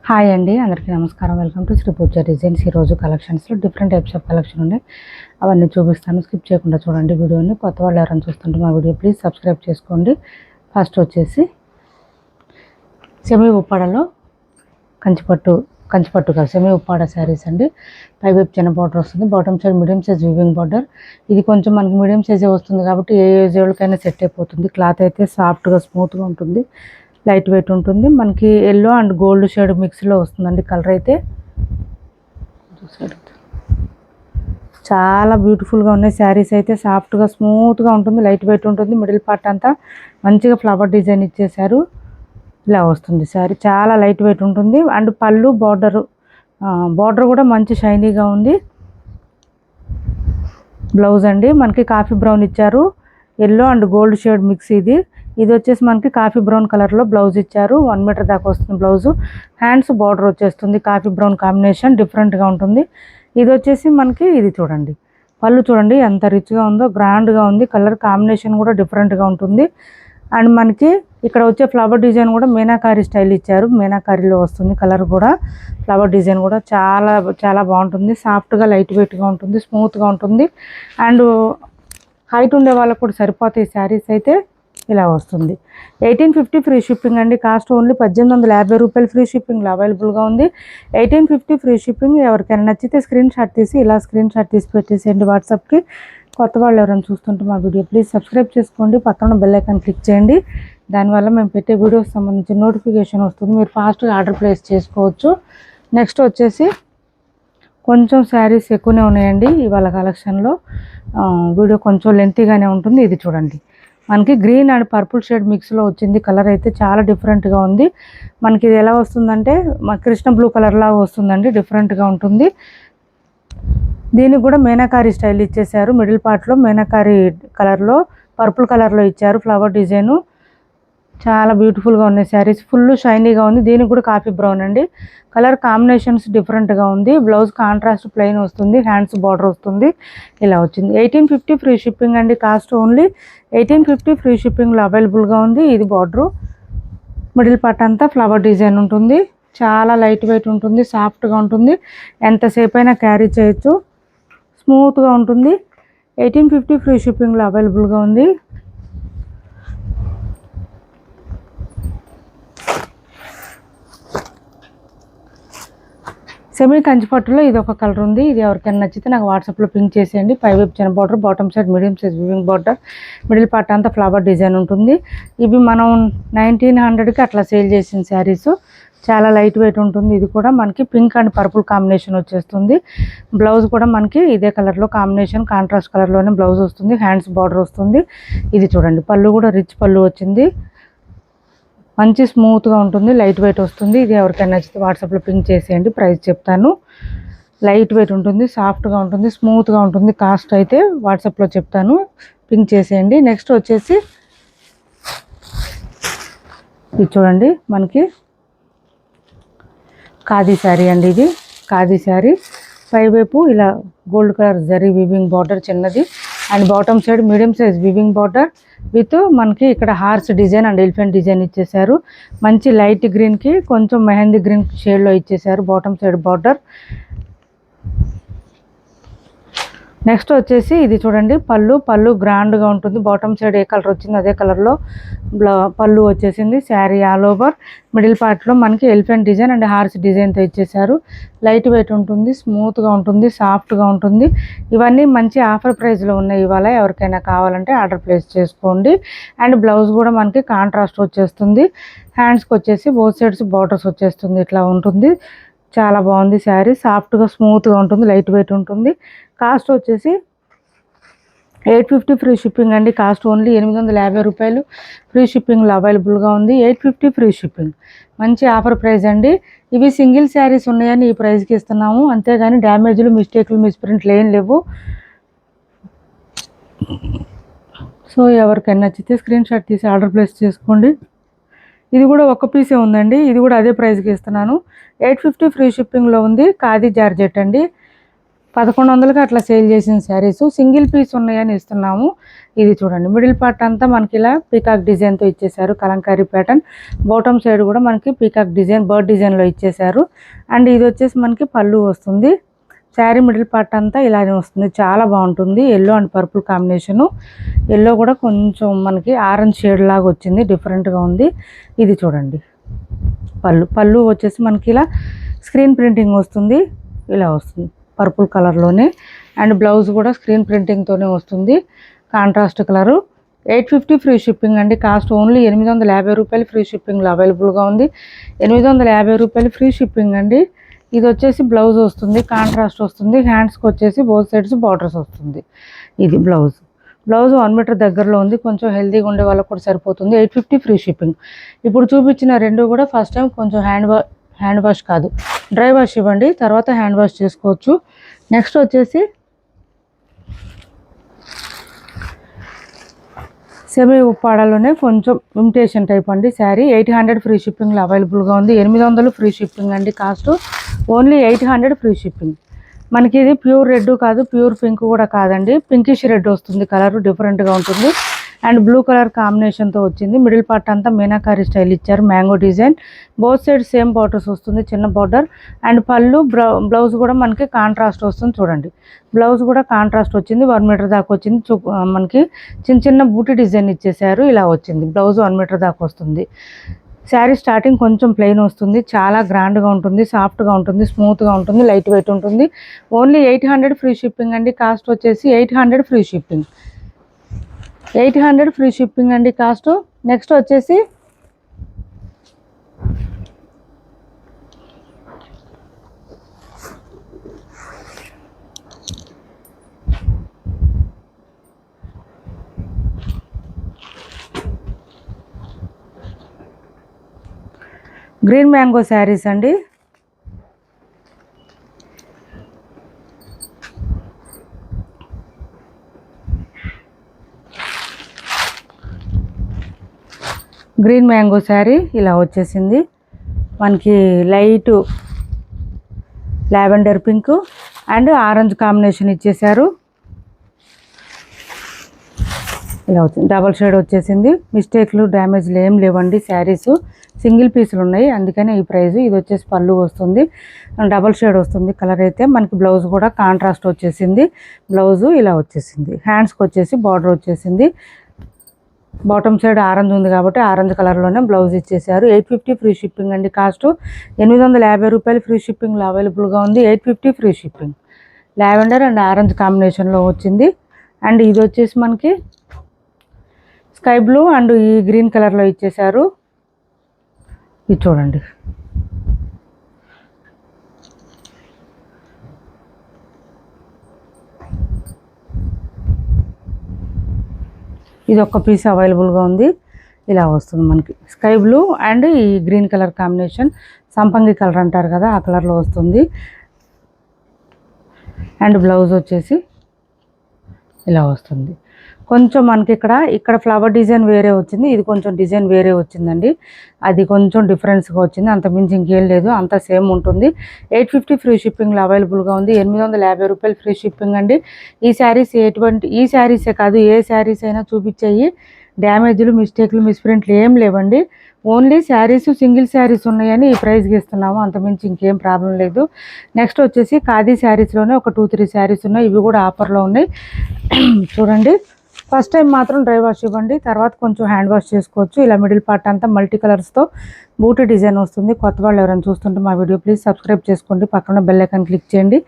Hi అండి, అందరికీ నమస్కారం. Welcome to Shri Pooja designs. ఈరోజు కలెక్షన్స్లో డిఫరెంట్ టైప్స్ ఆఫ్ కలెక్షన్ ఉన్నాయి, అవన్నీ చూపిస్తాను. స్కిప్ చేయకుండా చూడండి వీడియోని. కొత్త వాళ్ళు ఎవరైనా చూస్తుంటే మా వీడియో ప్లీజ్ సబ్స్క్రైబ్ చేసుకోండి. ఫస్ట్ వచ్చేసి సెమీ ఉప్పాడలో కంచిపట్టు కాదు, సెమీ ఉప్పాడ శారీస్ అండి. పైవైపు చిన్న బార్డర్ వస్తుంది, bottom side medium size weaving border. ఇది కొంచెం మనకి మీడియం సైజే వస్తుంది కాబట్టి ఏ ఏజ్ వాళ్ళకైనా సెట్ అయిపోతుంది. క్లాత్ అయితే సాఫ్ట్గా స్మూత్గా ఉంటుంది, లైట్ వెయిట్ ఉంటుంది. మనకి ఎల్లో అండ్ గోల్డ్ షేడ్ మిక్స్లో వస్తుందండి. కలర్ అయితే చాలా బ్యూటిఫుల్గా ఉన్నాయి. శారీస్ అయితే సాఫ్ట్గా స్మూత్గా ఉంటుంది, లైట్ వెయిట్ ఉంటుంది. మిడిల్ పార్ట్ అంతా మంచిగా ఫ్లవర్ డిజైన్ ఇచ్చేసారు. ఇలా వస్తుంది శారీ, చాలా లైట్ వెయిట్ ఉంటుంది. అండ్ పళ్ళు బార్డర్ కూడా మంచి షైనీగా ఉంది. బ్లౌజ్ అండి మనకి కాఫీ బ్రౌన్ ఇచ్చారు, yellow and gold shade mix. ఇది వచ్చేసి మనకి కాఫీ బ్రౌన్ కలర్లో బ్లౌజ్ ఇచ్చారు. 1 మీటర్ దాకా వస్తుంది బ్లౌజు. హ్యాండ్స్ బార్డర్ వచ్చేస్తుంది కాఫీ బ్రౌన్ కాంబినేషన్, డిఫరెంట్గా ఉంటుంది. ఇది వచ్చేసి మనకి ఇది చూడండి, పళ్ళు చూడండి ఎంత రిచ్గా ఉందో, గ్రాండ్గా ఉంది. కలర్ కాంబినేషన్ కూడా డిఫరెంట్గా ఉంటుంది. అండ్ మనకి ఇక్కడ వచ్చే ఫ్లవర్ డిజైన్ కూడా మీనాకారి స్టైల్ ఇచ్చారు, మీనాకారిలో వస్తుంది. కలర్ కూడా ఫ్లవర్ డిజైన్ కూడా చాలా చాలా బాగుంటుంది. సాఫ్ట్గా లైట్ వెయిట్గా ఉంటుంది, స్మూత్గా ఉంటుంది. అండ్ హైట్ ఉండే వాళ్ళకు కూడా సరిపోతాయి శారీస్ అయితే. ఇలా వస్తుంది. 1850 ఫ్రీ షిప్పింగ్ అండి. కాస్ట్ ఓన్లీ 1850 రూపాయలు. ఫ్రీ షిప్పింగ్లో అవైలబుల్గా ఉంది. 1850 ఫ్రీ షిప్పింగ్. ఎవరికైనా నచ్చితే స్క్రీన్ షాట్ తీసి పెట్టేసేయండి వాట్సాప్కి. కొత్త వాళ్ళు ఎవరైనా చూస్తుంటే మా వీడియో ప్లీజ్ సబ్స్క్రైబ్ చేసుకోండి. పక్కన బెల్ ఐకాన్ క్లిక్ చేయండి, దానివల్ల మేము పెట్టే వీడియోస్ సంబంధించి నోటిఫికేషన్ వస్తుంది. మీరు ఫాస్ట్గా ఆర్డర్ ప్లేస్ చేసుకోవచ్చు. నెక్స్ట్ వచ్చేసి కొంచెం శారీస్ ఎక్కువనే ఉన్నాయండి ఇవాళ కలెక్షన్లో. వీడియో కొంచెం లెంతీగానే ఉంటుంది. ఇది చూడండి, మనకి గ్రీన్ అండ్ పర్పుల్ షేడ్ మిక్స్లో వచ్చింది. కలర్ అయితే చాలా డిఫరెంట్గా ఉంది. మనకి ఇది ఎలా వస్తుందంటే కృష్ణ బ్లూ కలర్ లాగా వస్తుందండి, డిఫరెంట్గా ఉంటుంది. దీనికి కూడా మీనాకారి స్టైల్ ఇచ్చేసారు. మిడిల్ పార్ట్లో మీనాకారి కలర్లో పర్పుల్ కలర్లో ఇచ్చారు ఫ్లవర్ డిజైను. చాలా బ్యూటిఫుల్గా ఉన్నాయి శారీస్, ఫుల్ షైనీగా ఉంది. దీనికి కూడా కాఫీ బ్రౌన్ అండి. కలర్ కాంబినేషన్స్ డిఫరెంట్గా ఉంది. బ్లౌజ్ కాంట్రాస్ట్ ప్లెయిన్ వస్తుంది, హ్యాండ్స్ బార్డర్ వస్తుంది. ఇలా వచ్చింది. 1850 ఫ్రీ షిప్పింగ్ అండి. కాస్ట్ ఓన్లీ 1850 ఫ్రీ షిప్పింగ్లో అవైలబుల్గా ఉంది. ఇది బార్డరు, మిడిల్ పార్ట్ అంతా ఫ్లవర్ డిజైన్ ఉంటుంది. చాలా లైట్ వెయిట్ ఉంటుంది, సాఫ్ట్గా ఉంటుంది. ఎంతసేపు అయినా క్యారీ చేయొచ్చు, స్మూత్గా ఉంటుంది. 1850 ఫ్రీ షిప్పింగ్లో అవైలబుల్గా ఉంది. సెమీ కంచిపట్టులో ఇది ఒక కలర్ ఉంది. ఇది ఎవరికైనా నచ్చితే నాకు వాట్సాప్లో పింక్ చేసేయండి. పైవైపు చిన్న border, bottom side medium size weaving border, middle part అంతా ఫ్లవర్ డిజైన్ ఉంటుంది. ఇవి మనం 1900కి అట్లా సేల్ చేసిన శారీస్. చాలా లైట్ వెయిట్ ఉంటుంది. ఇది కూడా మనకి పింక్ అండ్ పర్పుల్ కాంబినేషన్ వచ్చేస్తుంది. బ్లౌజ్ కూడా మనకి ఇదే కలర్లో కాంబినేషన్, కాంట్రాస్ట్ కలర్లోనే బ్లౌజ్ వస్తుంది, హ్యాండ్స్ బార్డర్ వస్తుంది. ఇది చూడండి, పళ్ళు కూడా రిచ్ పళ్ళు వచ్చింది. మంచి స్మూత్గా ఉంటుంది, లైట్ వెయిట్ వస్తుంది. ఇది ఎవరికైనా నచ్చితే వాట్సాప్లో పింక్ చేసేయండి, ప్రైస్ చెప్తాను. లైట్ వెయిట్ ఉంటుంది, సాఫ్ట్గా ఉంటుంది, స్మూత్గా ఉంటుంది. కాస్ట్ అయితే వాట్సాప్లో చెప్తాను, పింక్ చేసేయండి. నెక్స్ట్ వచ్చేసి ఇది చూడండి, మనకి ఖాదీ శారీ అండి. ఇది ఖాదీ శారీ, పైవైపు ఇలా gold colour zari weaving border చిన్నది, and bottom side medium size weaving border with మనకి ఇక్కడ horse design and elephant design ఇచ్చేసారు. మంచి లైట్ గ్రీన్కి కొంచెం మెహందీ గ్రీన్ షేడ్లో ఇచ్చేసారు బాటమ్ సైడ్ బార్డర్. నెక్స్ట్ వచ్చేసి ఇది చూడండి, పళ్ళు గ్రాండ్గా ఉంటుంది. బాటమ్ సైడ్ ఏ కలర్ వచ్చిందో అదే కలర్లో పళ్ళు వచ్చేసింది. శారీ ఆల్ ఓవర్ మిడిల్ పార్ట్లో మనకి ఎలిఫెంట్ డిజైన్ అండ్ హార్స్ డిజైన్తో ఇచ్చేసారు. లైట్ వెయిట్ ఉంటుంది, స్మూత్గా ఉంటుంది, సాఫ్ట్గా ఉంటుంది. ఇవన్నీ మంచి ఆఫర్ ప్రైస్లో ఉన్నాయి ఇవాళ. ఎవరికైనా కావాలంటే ఆర్డర్ ప్లేస్ చేసుకోండి. అండ్ బ్లౌజ్ కూడా మనకి కాంట్రాస్ట్ వచ్చేస్తుంది. హ్యాండ్స్కి వచ్చేసి బోత్ సైడ్స్ బార్డర్స్ వచ్చేస్తుంది. ఇట్లా ఉంటుంది, చాలా బాగుంది శారీ. సాఫ్ట్గా స్మూత్గా ఉంటుంది, లైట్ వెయిట్ ఉంటుంది. కాస్ట్ వచ్చేసి 850 ఫ్రీ షిప్పింగ్ అండి. కాస్ట్ ఓన్లీ 850 రూపాయలు. ఫ్రీ షిప్పింగ్లో అవైలబుల్గా ఉంది. 850 ఫ్రీ షిప్పింగ్, మంచి ఆఫర్ ప్రైస్ అండి. ఇవి సింగిల్ శారీస్ ఉన్నాయని ఈ ప్రైస్కి ఇస్తున్నాము, అంతేగాని డ్యామేజ్లు, మిస్టేక్లు, మిస్ప్రింట్లు ఏం లేవు. సో ఎవరికైనా నచ్చితే స్క్రీన్ షాట్ తీసి ఆర్డర్ ప్లేస్ చేసుకోండి. ఇది కూడా ఒక పీసే ఉందండి, ఇది కూడా అదే ప్రైస్కి ఇస్తున్నాను. 850 ఫ్రీ షిప్పింగ్లో ఉంది. ఖాదీ జార్జెట్ అండి. 1100కి అట్లా సేల్ చేసిన శారీస్ సింగిల్ పీస్ ఉన్నాయని ఇస్తున్నాము. ఇది చూడండి మిడిల్ పార్ట్ అంతా మనకి ఇలా పీకాక్ డిజైన్తో ఇచ్చేసారు, కలంకారీ ప్యాటర్న్. బాటమ్ సైడ్ కూడా మనకి పీకాక్ డిజైన్ బర్డ్ డిజైన్లో ఇచ్చేసారు. అండ్ ఇది వచ్చేసి మనకి పళ్ళు వస్తుంది. శారీ మిడిల్ పార్ట్ అంతా ఇలానే వస్తుంది, చాలా బాగుంటుంది. Yellow and purple combination. Yellow కూడా కొంచెం మనకి ఆరెంజ్ షేడ్ లాగా వచ్చింది, డిఫరెంట్గా ఉంది. ఇది చూడండి పళ్ళు వచ్చేసి మనకి ఇలా స్క్రీన్ ప్రింటింగ్ వస్తుంది, ఇలా వస్తుంది పర్పుల్ కలర్లోనే. అండ్ బ్లౌజ్ కూడా స్క్రీన్ ప్రింటింగ్తోనే వస్తుంది, కాంట్రాస్ట్ కలరు. 850 ఫ్రీ షిప్పింగ్ అండి. కాస్ట్ ఓన్లీ 850 రూపాయలు ఫ్రీ షిప్పింగ్లో అవైలబుల్గా ఉంది. 850 రూపాయలు ఫ్రీ షిప్పింగ్ అండి. ఇది వచ్చేసి బ్లౌజ్ వస్తుంది, కాంట్రాస్ట్ వస్తుంది. హ్యాండ్స్కి వచ్చేసి బోత్ సైడ్స్ బార్డర్స్ వస్తుంది. ఇది బ్లౌజ్ 1 మీటర్ దగ్గరలో ఉంది, కొంచెం హెల్తీగా ఉండే వాళ్ళకి కూడా సరిపోతుంది. 850 ఫ్రీ షిప్పింగ్. ఇప్పుడు చూపించిన రెండు కూడా ఫస్ట్ టైం కొంచెం హ్యాండ్ వాష్ కాదు, డ్రై వాష్ ఇవ్వండి, తర్వాత హ్యాండ్ వాష్ చేసుకోవచ్చు. నెక్స్ట్ వచ్చేసి సెమీ ఉప్పాడలోనే కొంచెం ఇమిటేషన్ టైప్ అండి శారీ. 800 ఫ్రీ షిప్పింగ్లో అవైలబుల్గా ఉంది. 800 ఫ్రీ షిప్పింగ్ అండి. Cost only 800 free shipping. మనకి ఇది ప్యూర్ రెడ్ కాదు, ప్యూర్ పింక్ కూడా కాదండి, పింకిష్ రెడ్ వస్తుంది, కలర్ డిఫరెంట్గా ఉంటుంది. అండ్ బ్లూ కలర్ కాంబినేషన్తో వచ్చింది. మిడిల్ పార్ట్ అంతా మీనాకారి స్టైల్ ఇచ్చారు, mango design. Both side same borders వస్తుంది, చిన్న బార్డర్. అండ్ పళ్ళు బ్లౌజ్ కూడా మనకి కాంట్రాస్ట్ వస్తుంది. చూడండి బ్లౌజ్ కూడా కాంట్రాస్ట్ వచ్చింది, 1 మీటర్ దాకా వచ్చింది. మనకి చిన్న బూటీ డిజైన్ ఇచ్చేసారు, ఇలా వచ్చింది. బ్లౌజ్ 1 మీటర్ దాకా వస్తుంది. శారీ స్టార్టింగ్ కొంచెం ప్లెయిన్ వస్తుంది, చాలా గ్రాండ్గా ఉంటుంది, సాఫ్ట్గా ఉంటుంది, స్మూత్గా ఉంటుంది, లైట్ వెయిట్ ఉంటుంది. ఓన్లీ 800 ఫ్రీ షిప్పింగ్ అండి. కాస్ట్ వచ్చేసి 800 ఫ్రీ షిప్పింగ్. 800 ఫ్రీ షిప్పింగ్ అండి కాస్ట్. నెక్స్ట్ వచ్చేసి గ్రీన్ మ్యాంగో శారీస్ అండి. గ్రీన్ మ్యాంగో శారీ ఇలా వచ్చేసింది. మనకి light lavender pink and orange combination ఇచ్చేసారు, ఇలా వచ్చింది. డబల్ షేడ్ వచ్చేసింది. మిస్టేక్లు డ్యామేజ్లు ఏం లేవండి. శారీస్ సింగిల్ పీసులు ఉన్నాయి, అందుకనే ఈ ప్రైస్. ఇది వచ్చేసి పళ్ళు వస్తుంది, డబల్ షేడ్ వస్తుంది కలర్ అయితే. మనకి బ్లౌజ్ కూడా కాంట్రాస్ట్ వచ్చేసింది, బ్లౌజు ఇలా వచ్చేసింది. హ్యాండ్స్కి వచ్చేసి బార్డర్ వచ్చేసింది. బాటమ్ సైడ్ ఆరెంజ్ ఉంది కాబట్టి ఆరెంజ్ కలర్లోనే బ్లౌజ్ ఇచ్చేసారు. 850 ఫ్రీ షిప్పింగ్ అండి. కాస్ట్ 850 రూపాయలు ఫ్రీ షిప్పింగ్లో అవైలబుల్గా ఉంది. 850 free shipping. Lavender and orange కాంబినేషన్లో వచ్చింది. అండ్ ఇది వచ్చేసి మనకి స్కై బ్లూ అండ్ ఈ గ్రీన్ కలర్లో ఇచ్చేసారు. ఇది చూడండి ఇది ఒక్క పీస్ అవైలబుల్గా ఉంది, ఇలా వస్తుంది మనకి. స్కై బ్లూ అండ్ ఈ గ్రీన్ కలర్ కాంబినేషన్, సంపంగి కలర్ అంటారు కదా, ఆ కలర్లో వస్తుంది. అండ్ బ్లౌజ్ వచ్చేసి ఇలా వస్తుంది. కొంచెం మనకి ఇక్కడ ఫ్లవర్ డిజైన్ వేరే వచ్చింది, ఇది కొంచెం డిజైన్ వేరే వచ్చిందండి, అది కొంచెం డిఫరెన్స్గా వచ్చింది, అంతమించి ఇంకేం లేదు, అంతా సేమ్ ఉంటుంది. 850 ఫ్రీ షిప్పింగ్లో అవైలబుల్గా ఉంది. 850 రూపాయలు ఫ్రీ షిప్పింగ్ అండి. ఈ శారీసే కాదు, ఏ శారీస్ అయినా చూపించాయి, డ్యామేజ్లు మిస్టేక్లు మిస్ప్రింట్లు ఏం లేవండి. ఓన్లీ శారీస్ సింగిల్ శారీస్ ఉన్నాయని ఈ ప్రైస్కి ఇస్తున్నాము, అంతమించి ఇంకేం ప్రాబ్లం లేదు. నెక్స్ట్ వచ్చేసి ఖాదీ శారీస్లోనే ఒక 2-3 శారీస్ ఉన్నాయి, ఇవి కూడా ఆఫర్లో ఉన్నాయి. చూడండి ఫస్ట్ టైం మాత్రం డ్రై వాష్ ఇవ్వండి, తర్వాత కొంచెం హ్యాండ్ వాష్ చేసుకోవచ్చు. ఇలా మిడిల్ పార్ట్ అంతా మల్టీ కలర్స్తో బూటీ డిజైన్ వస్తుంది. కొత్త వాళ్ళు ఎవరైనా చూస్తుంటే మా వీడియో ప్లీజ్ సబ్స్క్రైబ్ చేసుకోండి, పక్కన బెల్ ఐకాన్ క్లిక్ చేయండి,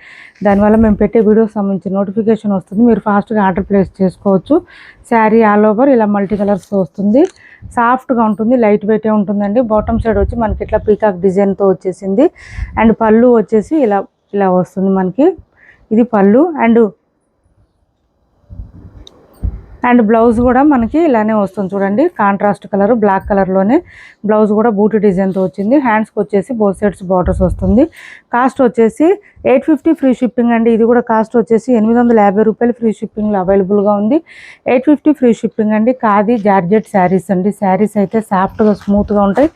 దానివల్ల మేము పెట్టే వీడియోకి సంబంధించి నోటిఫికేషన్ వస్తుంది, మీరు ఫాస్ట్గా ఆర్డర్ ప్లేస్ చేసుకోవచ్చు. శారీ ఆల్ ఓవర్ ఇలా మల్టీ కలర్స్తో వస్తుంది, సాఫ్ట్గా ఉంటుంది, లైట్ వెయిటే ఉంటుందండి. బాటమ్ సైడ్ వచ్చి మనకి ఇట్లా పీకాక్ డిజైన్తో వచ్చేసింది. అండ్ పళ్ళు వచ్చేసి ఇలా వస్తుంది మనకి, ఇది పళ్ళు. అండ్ బ్లౌజ్ కూడా మనకి ఇలానే వస్తుంది చూడండి, కాంట్రాస్ట్ కలర్ బ్లాక్ కలర్లోనే బ్లౌజ్ కూడా బూటీ డిజైన్తో వచ్చింది. హ్యాండ్స్కి వచ్చేసి బోత్ సైడ్స్ బార్డర్స్ వస్తుంది. కాస్ట్ వచ్చేసి 850 ఫ్రీ షిప్పింగ్ అండి. ఇది కూడా కాస్ట్ వచ్చేసి 850 రూపాయలు ఫ్రీ షిప్పింగ్లో అవైలబుల్గా ఉంది. 850 ఫ్రీ షిప్పింగ్ అండి. ఖాదీ జార్జెట్ శారీస్ అండి. శారీస్ అయితే సాఫ్ట్గా స్మూత్గా ఉంటాయి,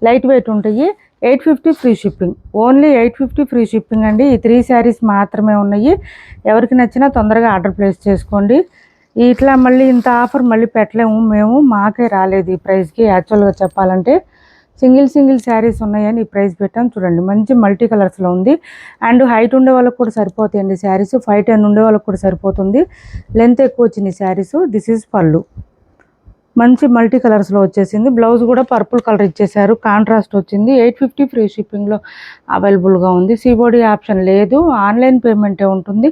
లైట్ వెయిట్ ఉంటాయి. 850 free shipping, only 850 free shipping అండి. ఈ 3 శారీస్ మాత్రమే ఉన్నాయి, ఎవరికి నచ్చినా తొందరగా ఆర్డర్ ప్లేస్ చేసుకోండి. ఇట్లా మళ్ళీ ఇంత ఆఫర్ మళ్ళీ పెట్టలేము మేము, మాకే రాలేదు ఈ ప్రైస్కి. యాక్చువల్గా చెప్పాలంటే సింగిల్ శారీస్ ఉన్నాయని ఈ ప్రైస్ పెట్టాం. చూడండి మంచి మల్టీ కలర్స్లో ఉంది. అండ్ హైట్ ఉండే వాళ్ళకి కూడా సరిపోతాయండి శారీస్. 5'10" ఉండే వాళ్ళకి కూడా సరిపోతుంది. లెంత్ ఎక్కువ వచ్చింది శారీస్. దిస్ ఈజ్ పళ్ళు, మంచి మల్టీ కలర్స్లో వచ్చేసింది. బ్లౌజ్ కూడా పర్పుల్ కలర్ ఇచ్చేసారు, కాంట్రాస్ట్ వచ్చింది. 850 ఫ్రీ షిప్పింగ్లో అవైలబుల్గా ఉంది. సిబోడీ ఆప్షన్ లేదు, ఆన్లైన్ పేమెంటే ఉంటుంది.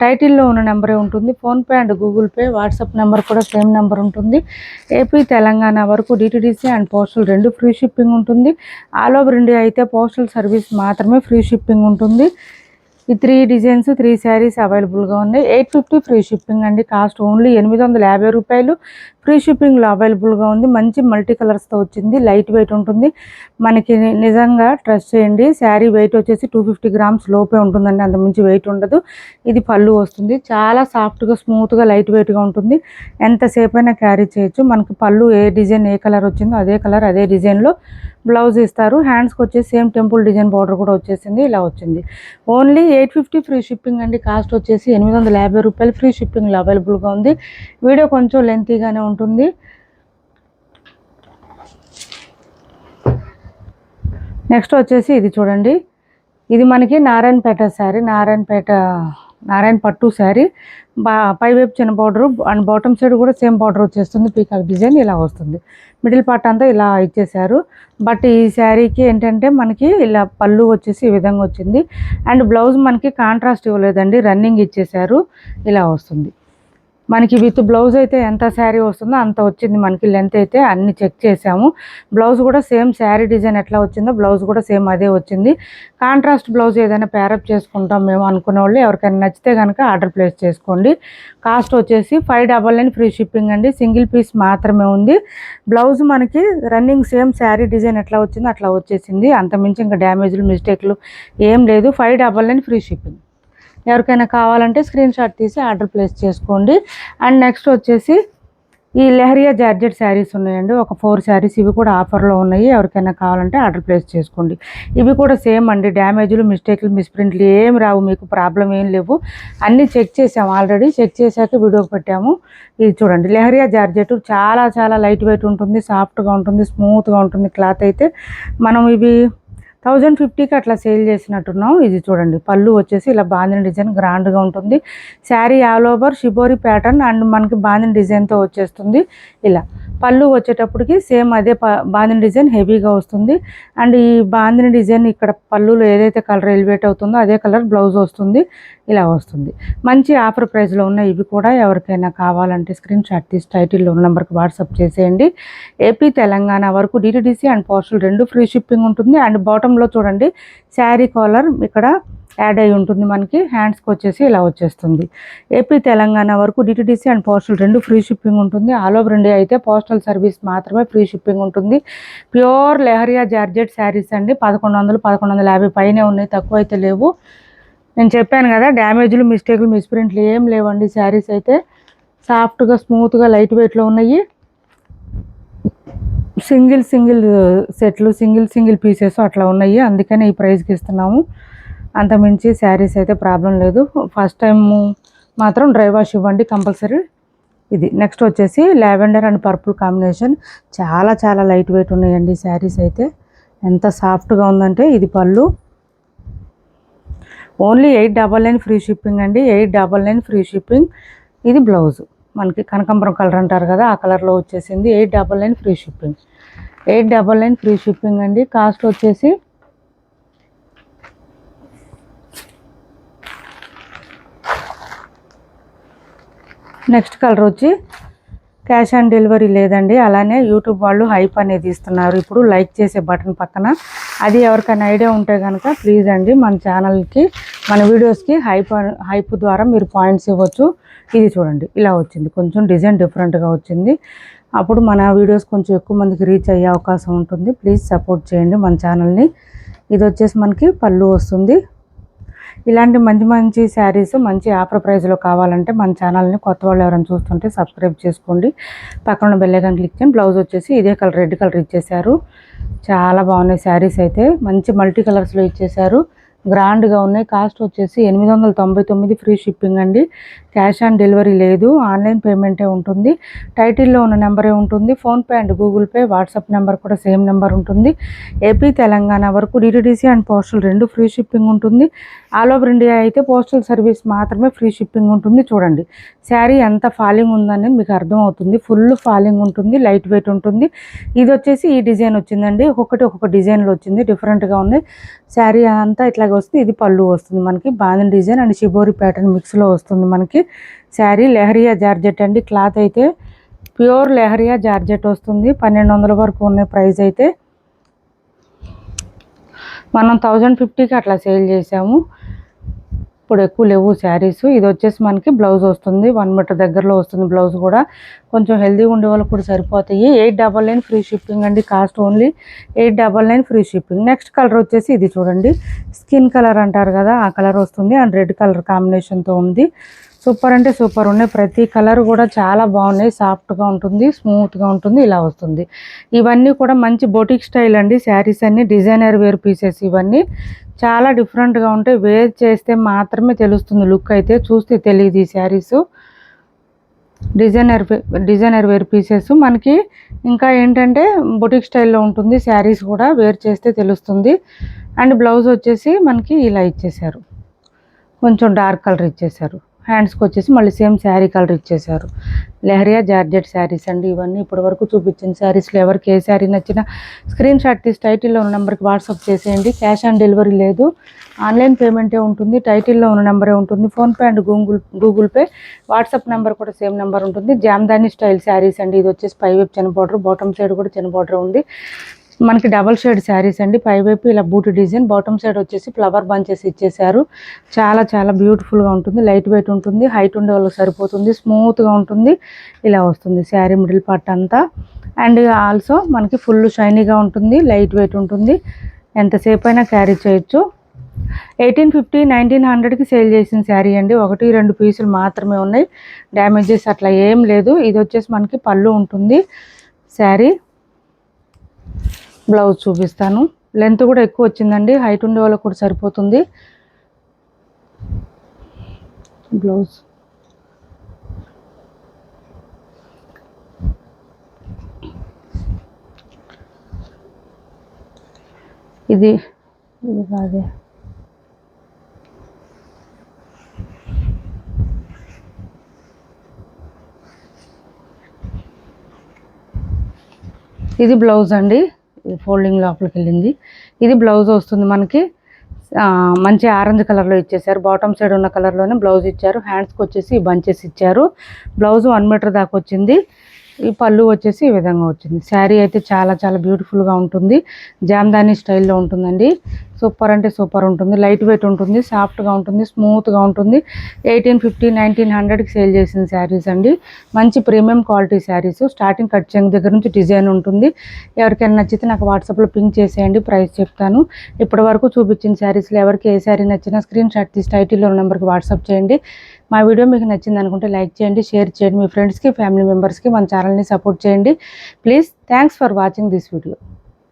టైటిల్లో ఉన్న నెంబరే ఉంటుంది. PhonePe and Google pay, WhatsApp number కూడా సేమ్ నెంబర్ ఉంటుంది. ఏపీ తెలంగాణ వరకు DTDC and postal 2 free shipping ఉంటుంది. ఆల్ ఓవర్ ఇండియా అయితే పోస్టల్ సర్వీస్ మాత్రమే ఫ్రీ షిప్పింగ్ ఉంటుంది. ఈ 3 డిజైన్స్ 3 శారీస్ అవైలబుల్గా ఉన్నాయి. 850 ఫ్రీ షిప్పింగ్ అండి. కాస్ట్ ఓన్లీ 850 రూపాయలు. ఫ్రీ షిప్పింగ్లో అవైలబుల్గా ఉంది. మంచి మల్టీ కలర్స్తో వచ్చింది. లైట్ వెయిట్ ఉంటుంది. మనకి నిజంగా ట్రస్ట్ చేయండి. శారీ వెయిట్ వచ్చేసి 250 గ్రామ్స్ లోపే ఉంటుందండి, అంతమించి వెయిట్ ఉండదు. ఇది పళ్ళు వస్తుంది. చాలా సాఫ్ట్గా స్మూత్గా లైట్ వెయిట్గా ఉంటుంది. ఎంతసేపు అయినా క్యారీ చేయొచ్చు. మనకి పళ్ళు ఏ డిజైన్ ఏ కలర్ వచ్చిందో అదే కలర్ అదే డిజైన్లో బ్లౌజ్ ఇస్తారు. హ్యాండ్స్కి వచ్చేసి సేమ్ టెంపుల్ డిజైన్ బార్డర్ కూడా వచ్చేసింది. ఇలా వచ్చింది. ఓన్లీ 850 ఫ్రీ షిప్పింగ్ అండి. కాస్ట్ వచ్చేసి 850 రూపాయలు. ఫ్రీ షిప్పింగ్లో అవైలబుల్గా ఉంది. వీడియో కొంచెం లెంతీగానే ఉంటుంది. నెక్స్ట్ వచ్చేసి ఇది చూడండి, ఇది మనకి నారాయణపేట శారీ, నారాయణ పట్టు శారీ. పైవైపు చిన్న బార్డరు అండ్ బాటమ్ సైడ్ కూడా సేమ్ బార్డర్ వచ్చేస్తుంది. పీకాక్ డిజైన్ ఇలా వస్తుంది. మిడిల్ పార్ట్ అంతా ఇలా ఇచ్చేసారు. బట్ ఈ శారీకి ఏంటంటే మనకి ఇలా పళ్ళు వచ్చేసి ఈ విధంగా వచ్చింది. అండ్ బ్లౌజ్ మనకి కాంట్రాస్ట్ ఇవ్వలేదండి, రన్నింగ్ ఇచ్చేసారు. ఇలా వస్తుంది. మనకి విత్ బ్లౌజ్ అయితే ఎంత శారీ వస్తుందో అంత వచ్చింది. మనకి లెంత్ అయితే అన్ని చెక్ చేసాము. బ్లౌజ్ కూడా సేమ్ శారీ డిజైన్ ఎట్లా వచ్చిందో బ్లౌజ్ కూడా సేమ్ అదే వచ్చింది. కాంట్రాస్ట్ బ్లౌజ్ ఏదైనా ప్యారప్ చేసుకుంటాం మేము అనుకునే వాళ్ళు ఎవరికైనా నచ్చితే కనుక ఆర్డర్ ప్లేస్ చేసుకోండి. కాస్ట్ వచ్చేసి 599 ఫ్రీ షిప్పింగ్ అండి. సింగిల్ పీస్ మాత్రమే ఉంది. బ్లౌజ్ మనకి రన్నింగ్ సేమ్ శారీ డిజైన్ ఎట్లా వచ్చిందో అట్లా వచ్చేసింది. అంతమించి ఇంకా డ్యామేజ్లు మిస్టేక్లు ఏం లేదు. 599 ఫ్రీ షిప్పింగ్. ఎవరికైనా కావాలంటే స్క్రీన్ షాట్ తీసి ఆర్డర్ ప్లేస్ చేసుకోండి. అండ్ నెక్స్ట్ వచ్చేసి ఈ లెహరియా జార్జెట్ శారీస్ ఉన్నాయండి, ఒక 4 శారీస్. ఇవి కూడా ఆఫర్లో ఉన్నాయి. ఎవరికైనా కావాలంటే ఆర్డర్ ప్లేస్ చేసుకోండి. ఇవి కూడా సేమ్ అండి, డ్యామేజ్లు మిస్టేక్లు మిస్ప్రింట్లు ఏం రావు, మీకు ప్రాబ్లం ఏం లేవు. అన్నీ చెక్ చేసాము ఆల్రెడీ. చెక్ చేశాక వీడియోకి పెట్టాము. ఇది చూడండి, లెహరియా జార్జెట్ చాలా చాలా లైట్ వెయిట్ ఉంటుంది, సాఫ్ట్గా ఉంటుంది, స్మూత్గా ఉంటుంది. క్లాత్ అయితే మనం ఇవి 1050కి అట్లా సేల్ చేసినట్టున్నాం. ఇది చూడండి, పళ్ళు వచ్చేసి ఇలా బాందిని డిజైన్ గ్రాండ్గా ఉంటుంది. Sari all over shibori pattern and మనకి బాందిని డిజైన్తో వచ్చేస్తుంది. ఇలా పళ్ళు వచ్చేటప్పటికి సేమ్ అదే బాందిని డిజైన్ హెవీగా వస్తుంది. అండ్ ఈ బాందిని డిజైన్ ఇక్కడ పళ్ళులో ఏదైతే కలర్ ఎలివేట్ అవుతుందో అదే కలర్ బ్లౌజ్ వస్తుంది. ఇలా వస్తుంది. మంచి ఆఫర్ ప్రైస్లో ఉన్నాయి ఇవి కూడా. ఎవరికైనా కావాలంటే స్క్రీన్ షాట్ తీసి టైటిల్లో ఉన్న నెంబర్కి వాట్సాప్ చేసేయండి. ఏపీ తెలంగాణ వరకు DTDC and postal 2 free shipping ఉంటుంది. అండ్ బాటంలో చూడండి శారీ కాలర్ ఇక్కడ యాడ్ అయి ఉంటుంది. మనకి హ్యాండ్స్కి వచ్చేసి ఇలా వచ్చేస్తుంది. ఏపీ తెలంగాణ వరకు DTDC and postal 2 free shipping ఉంటుంది. ఆల్ ఓవర్ ఇండియా అయితే పోస్టల్ సర్వీస్ మాత్రమే ఫ్రీ షిప్పింగ్ ఉంటుంది. ప్యూర్ లెహరియా జార్జెట్ శారీస్ అండి. 1100 1150 పైనే ఉన్నాయి, తక్కువ అయితే లేవు. నేను చెప్పాను కదా, డ్యామేజ్లు మిస్టేక్లు మిస్ప్రింట్లు ఏం లేవండి. శారీస్ అయితే సాఫ్ట్గా స్మూత్గా లైట్ వెయిట్లో ఉన్నాయి. సింగిల్ సెట్లు సింగిల్ పీసెస్ అట్లా ఉన్నాయి. అందుకనే ఈ ప్రైస్కి ఇస్తున్నాము. అంతమించి శారీస్ అయితే ప్రాబ్లం లేదు. ఫస్ట్ టైం మాత్రం డ్రై వాష్ ఇవ్వండి కంపల్సరీ. ఇది నెక్స్ట్ వచ్చేసి లావెండర్ అండ్ పర్పుల్ కాంబినేషన్. చాలా చాలా లైట్ వెయిట్ ఉన్నాయండి శారీస్ అయితే. ఎంత సాఫ్ట్గా ఉందంటే ఇది పళ్ళు. ఓన్లీ 899 ఫ్రీ షిప్పింగ్ అండి. 899 ఫ్రీ షిప్పింగ్. ఇది బ్లౌజ్ మనకి కనకాంబరం కలర్ అంటారు కదా, ఆ కలర్లో వచ్చేసింది. 899 ఫ్రీ షిప్పింగ్. 899 ఫ్రీ షిప్పింగ్ అండి. కాస్ట్ వచ్చేసి నెక్స్ట్ కలర్ వచ్చి క్యాష్ ఆన్ డెలివరీ లేదండి. అలానే యూట్యూబ్ వాళ్ళు హైప్ అనేది ఇస్తున్నారు ఇప్పుడు, లైక్ చేసే బటన్ పక్కన. అది ఎవరికైనా ఐడియా ఉంటే కనుక ప్లీజ్ అండి మన ఛానల్కి మన వీడియోస్కి హైప్ ద్వారా మీరు పాయింట్స్ ఇవ్వచ్చు. ఇది చూడండి ఇలా వచ్చింది, కొంచెం డిజైన్ డిఫరెంట్గా వచ్చింది. అప్పుడు మన వీడియోస్ కొంచెం ఎక్కువ మందికి రీచ్ అయ్యే అవకాశం ఉంటుంది. ప్లీజ్ సపోర్ట్ చేయండి మన ఛానల్ని. ఇది వచ్చేసి మనకి పళ్ళు వస్తుంది. ఇలాంటి మంచి శారీస్ మంచి ఆఫర్ ప్రైస్లో కావాలంటే మన ఛానల్ని కొత్త వాళ్ళు ఎవరైనా చూస్తుంటే సబ్స్క్రైబ్ చేసుకోండి. పక్కన బెల్ ఐకాన్ క్లిక్ చేయండి. బ్లౌజ్ వచ్చేసి ఇదే కలర్ రెడ్ కలర్ ఇచ్చేసారు. చాలా బాగున్నాయి శారీస్ అయితే, మంచి మల్టీ కలర్స్లో ఇచ్చేసారు, గ్రాండ్గా ఉన్నాయి. కాస్ట్ వచ్చేసి 899 ఫ్రీ షిప్పింగ్ అండి. క్యాష్ ఆన్ డెలివరీ లేదు, ఆన్లైన్ పేమెంటే ఉంటుంది. టైటిల్లో ఉన్న నెంబరే ఉంటుంది. PhonePe and Google pay, WhatsApp number కూడా సేమ్ నెంబర్ ఉంటుంది. ఏపీ తెలంగాణ వరకు DTDC and postal 2 free shipping ఉంటుంది. ఆల్ ఓవర్ ఇండియా అయితే పోస్టల్ సర్వీస్ మాత్రమే ఫ్రీ షిప్పింగ్ ఉంటుంది. చూడండి శారీ ఎంత ఫాలింగ్ ఉందని మీకు అర్థమవుతుంది. ఫుల్ ఫాలింగ్ ఉంటుంది, లైట్ వెయిట్ ఉంటుంది. ఇది వచ్చేసి ఈ డిజైన్ వచ్చిందండి. ఒక్కొక్క డిజైన్లో వచ్చింది, డిఫరెంట్గా ఉన్నాయి. శారీ అంతా ఇట్లాగే వస్తుంది. ఇది పళ్ళు వస్తుంది మనకి, bandhani design and shibori pattern మిక్స్లో వస్తుంది మనకి. శారీ లెహరియా జార్జెట్ అండి. క్లాత్ అయితే ప్యూర్ లెహరియా జార్జెట్ వస్తుంది. 1200 వరకు ఉన్న ప్రైస్ అయితే మనం 1050కి అట్లా సేల్ చేసాము. ఇప్పుడు ఎక్కువ లేవు శారీస్. ఇది వచ్చేసి మనకి బ్లౌజ్ వస్తుంది, 1 మీటర్ దగ్గరలో వస్తుంది. బ్లౌజ్ కూడా కొంచెం హెల్దీగా ఉండే వాళ్ళకి కూడా సరిపోతాయి. 899 ఫ్రీ షిప్పింగ్ అండి. Cost only 899 free shipping. Next colour వచ్చేసి ఇది చూడండి, స్కిన్ కలర్ అంటారు కదా, ఆ కలర్ వస్తుంది అండ్ రెడ్ కలర్ కాంబినేషన్తో ఉంది. సూపర్ అంటే సూపర్ ఉన్నాయి. ప్రతి కలర్ కూడా చాలా బాగున్నాయి. సాఫ్ట్గా ఉంటుంది, స్మూత్గా ఉంటుంది, ఇలా వస్తుంది. ఇవన్నీ కూడా మంచి బొటిక్ స్టైల్ అండి. శారీస్ అన్ని డిజైనర్ వేర్ పీసెస్. ఇవన్నీ చాలా డిఫరెంట్గా ఉంటాయి. వేర్ చేస్తే మాత్రమే తెలుస్తుంది లుక్, అయితే చూస్తే తెలియదు. ఈ శారీస్ డిజైనర్ వేర్ పీసెస్ మనకి. ఇంకా ఏంటంటే బొటిక్ స్టైల్లో ఉంటుంది శారీస్ కూడా, వేర్ చేస్తే తెలుస్తుంది. అండ్ బ్లౌజ్ వచ్చేసి మనకి ఇలా ఇచ్చేసారు, కొంచెం డార్క్ కలర్ ఇచ్చేసారు. హ్యాండ్స్కి వచ్చేసి మళ్ళీ సేమ్ శారీ కలర్ ఇచ్చేసారు. లెహరియా జార్జెట్ శారీస్ అండి ఇవన్నీ. ఇప్పటి వరకు చూపించిన శారీస్లో ఎవరికి ఏ శారీ నచ్చినా స్క్రీన్ షాట్ తీసి టైటిల్లో ఉన్న నెంబర్కి వాట్సాప్ చేసేయండి. క్యాష్ ఆన్ డెలివరీ లేదు, ఆన్లైన్ పేమెంటే ఉంటుంది. టైటిల్లో ఉన్న నెంబరే ఉంటుంది. PhonePe and Google pay, WhatsApp number కూడా సేమ్ నెంబర్ ఉంటుంది. జామ్దాని స్టైల్ శారీస్ అండి. ఇది వచ్చేసి పైవైపు చిన్న బార్డర్, బాటమ్ సైడ్ కూడా చిన్న బార్డర్ ఉంది మనకి. డబల్ షేడ్ శారీస్ అండి. పైవైపు ఇలా బూటీ డిజైన్, బాటమ్ సైడ్ వచ్చేసి ఫ్లవర్ బంచెస్ ఇచ్చేసారు. చాలా చాలా బ్యూటిఫుల్గా ఉంటుంది. లైట్ వెయిట్ ఉంటుంది, హైట్ ఉండే వాళ్ళకి సరిపోతుంది, స్మూత్గా ఉంటుంది, ఇలా వస్తుంది శారీ మిడిల్ పార్ట్ అంతా. అండ్ ఆల్సో మనకి ఫుల్ షైనీగా ఉంటుంది, లైట్ వెయిట్ ఉంటుంది, ఎంతసేపు అయినా క్యారీ చేయొచ్చు. 1850 1900కి సేల్ చేసిన శారీ అండి. 1-2 పీసులు మాత్రమే ఉన్నాయి, డ్యామేజెస్ అట్లా ఏం లేదు. ఇది వచ్చేసి మనకి పళ్ళు ఉంటుంది. శారీ బ్లౌజ్ చూపిస్తాను. లెంత్ కూడా ఎక్కువ వచ్చిందండి, హైట్ ఉండే వాళ్ళకి కూడా సరిపోతుంది. బ్లౌజ్ ఇది కాదే, ఇది బ్లౌజ్ అండి. ఫోల్డింగ్ లోపలికి వెళ్ళింది. ఇది బ్లౌజ్ వస్తుంది మనకి. మంచి ఆరెంజ్ కలర్లో ఇచ్చేసారు. బాటమ్ సైడ్ ఉన్న కలర్లోనే బ్లౌజ్ ఇచ్చారు. హ్యాండ్స్కి వచ్చేసి బంచెస్ ఇచ్చారు. బ్లౌజ్ 1 మీటర్ దాకా వచ్చింది. ఈ పళ్ళు వచ్చేసి ఈ విధంగా వచ్చింది. శారీ అయితే చాలా చాలా బ్యూటిఫుల్గా ఉంటుంది. జామ్దాని స్టైల్లో ఉంటుందండి. సూపర్ అంటే సూపర్ ఉంటుంది. లైట్ వెయిట్ ఉంటుంది, సాఫ్ట్గా ఉంటుంది, స్మూత్గా ఉంటుంది. 1850 1900కి సేల్ చేసిన శారీస్ అండి. మంచి premium quality saris. Starting cut చెంగ్ దగ్గర నుంచి డిజైన్ ఉంటుంది. ఎవరికైనా నచ్చితే నాకు వాట్సాప్లో పింక్ చేసేయండి, ప్రైస్ చెప్తాను. ఇప్పటి వరకు చూపించిన శారీస్లో ఎవరికి ఏ శారీ నచ్చినా స్క్రీన్ షాట్ తీసి టైటిల్లో ఉన్న నెంబర్కి వాట్సాప్ చేయండి. మా వీడియో మీకు నచ్చింది అనుకుంటే లైక్ చేయండి, షేర్ చేయండి, మీ ఫ్రెండ్స్కి ఫ్యామిలీ మెంబర్స్కి మన ఛానల్ని సపోర్ట్ చేయండి please. Thanks for watching this video.